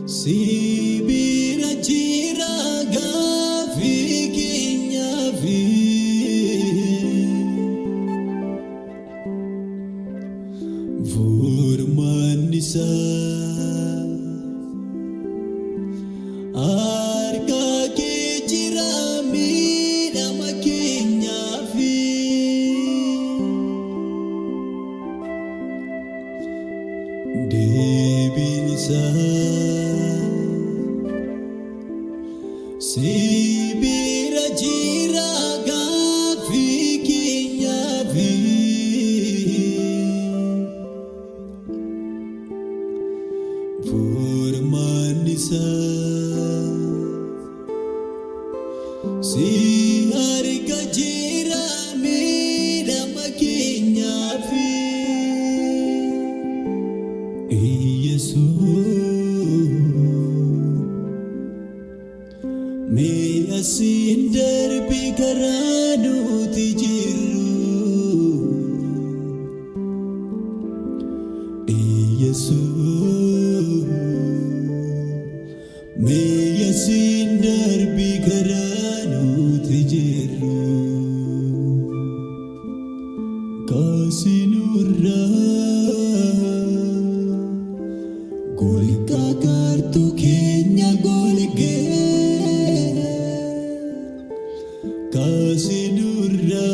Sibira jira gafi kinyafi Vurmanisa Arka ke jira mida makinyafi Debinisa Sibira jira gafi kinyafi Furmanisa Si harga jira mida makinyafi May asin darbi karanu tijiru Yesus May asin darbi karanu tijiru Kasinurra Golka kartu kenya golge Kasinurra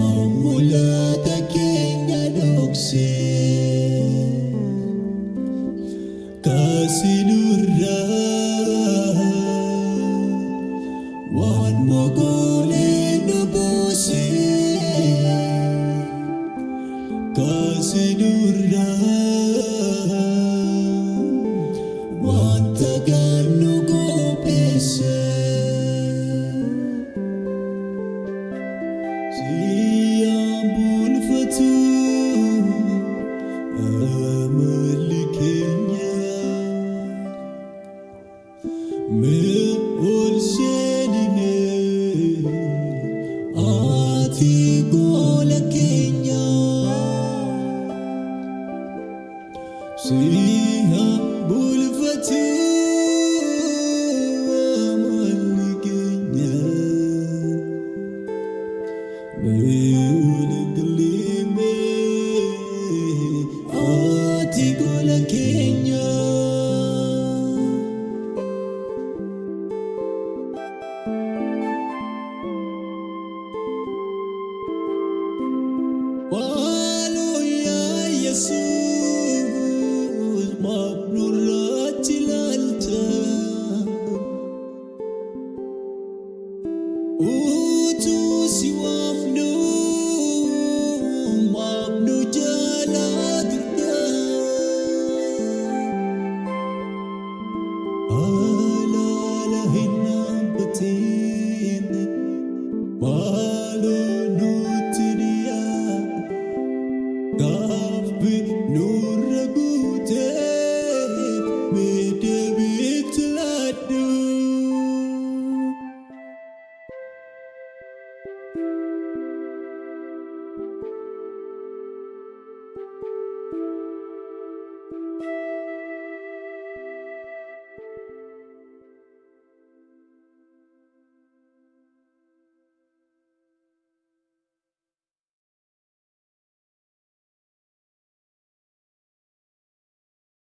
Wamulata kenya dokse Kasinurra Wan mogole nubose Kasinurra Wan taganu gopese Siyambul fatu Amalikenya Me'ul senine Ati gola kenya Siyambul fatu Amalikenya Me'ul glime Ati gola kenya Hallelujah, Jesus, mabnurati lalta. Utu siwamnu, mabnu jalatka. Alala hinam patin, malu nutiria. Gafbi nuragute mede